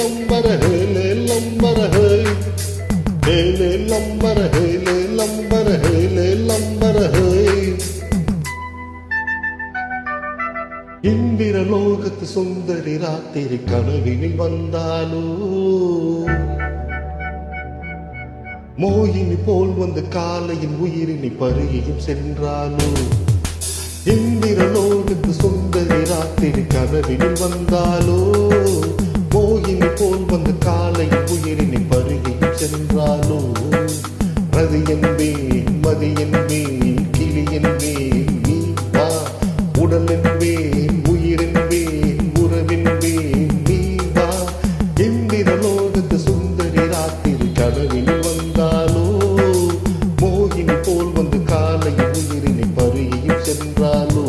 லம்பர Halle லம்பர ஹே Halle லம்பர Halle லம்பர Halle லம்பர ஹே இந்திர லோகத்து சுந்தரி ராத்திரி கனவினில் வந்தாலோ மோகினி போல் வந்து காலையின் உயிரினை பருகியும் சென்றாலோ இந்திர லோகத்து சுந்தரி ராத்திரி கனவினில் வந்தாலோ மோகினி போல் வந்து காலையின் உயிரினை பருகியும் சென்றாலோ ரதி என்பேன் மதி என்பேன் கிளி என்பேன் நீ வா உடல் என்பேன் உயிர் என்பேன் உறவென்பேன் நீ வா இந்திர லோகத்து சுந்தரி ராத்திரி கனவினில் வந்தாலோ மோகினி போல் வந்து காலையின் உயிரினை பருகியும் சென்றாலோ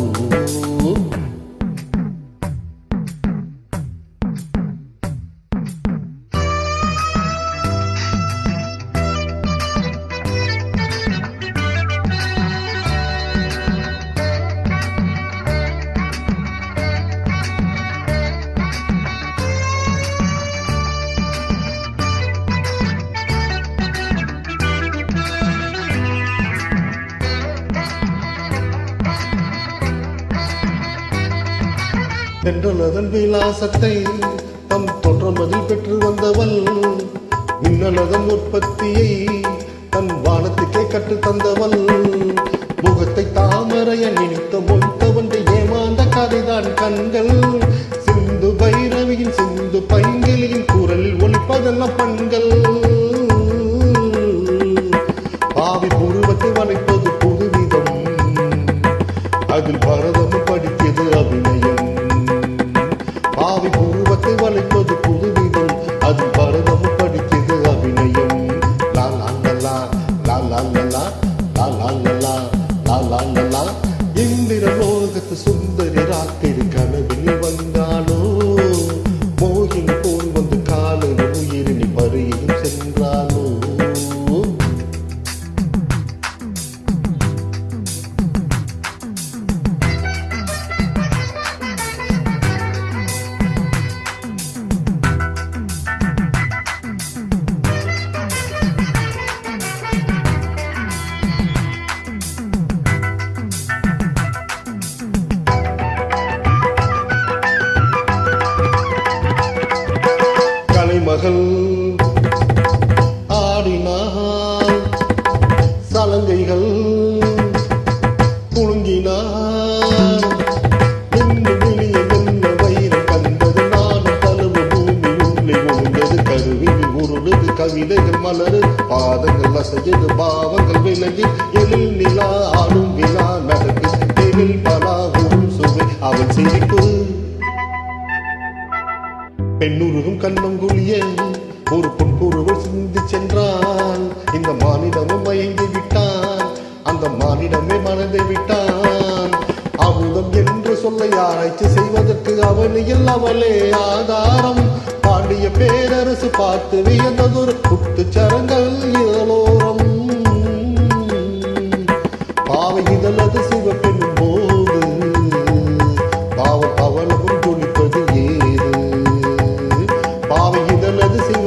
தென்றலதன் விலாசத்தை தம் தோற்றமதில் பெற்று வந்தவள் மின்னலதன் உற்பத்தியை தன் வானத்துக்கே கற்று தந்தவள் முகத்தை தாமரைய நினைத்த மொய்த்தவன் ஏமாந்த கதைதான் கண்கள் சிந்து பைரவியின் சிந்து பைங்கிலியின் குரலில் ஒலிப்பதெல்லாம் பண்கள் பாவி புருவத்தை வளைப்பது புதுவிதம் அதில் பரதமும் படித்தது அபிநயம் பாவி பூர்வத்தை வளைப்பது புதுவிதம் அது பரதமும் படித்தது அபிநயம் லா லா லா லா லா லா லா லா லா லா லா லா இந்திர லோகத்து சுந்தரி ராத்திரி கனவினில் வந்தாலோ மோகினி போல் வந்து காலையில் உயிரினி பருகியும் சென்றாலோ மகள் ஆடினாள் சலங்கைகள் குலுங்கினாள் என்று வெளியே என்ன வைரம் கண்டது நானும் தழுவு பூமி உள்ளே உழுந்தது கருவில் உருளுது கவிதைகள் மலரு பாதங்கள் அசையது பாவங்கள் விலகி எழில் நிலா ஆடும் விழா நடக்கு எழில் பலா ஊரும் சுவை அவள் சிரிப்பு பெண்ணுருகும் கண்ணம் குளிய ஒரு பொன்புருவல் சிந்தி சென்றான் இந்த மானிடமும் மயங்கி விட்டான் அந்த மானிடமே மறந்து விட்டான் அமுதம் என்று சொல்லை ஆராய்ச்சி செய்வதற்கு அவனியில் அவளே ஆதாரம் பாண்டிய பேரரசு பார்த்து வியந்ததொரு குத்துச்சரங்கள் இதழோரம் பாவை இதழது சிவப்பெண்ணும் போது பாவ பவளமும் துணிப்பது ஏது பாவை இதழது சிவ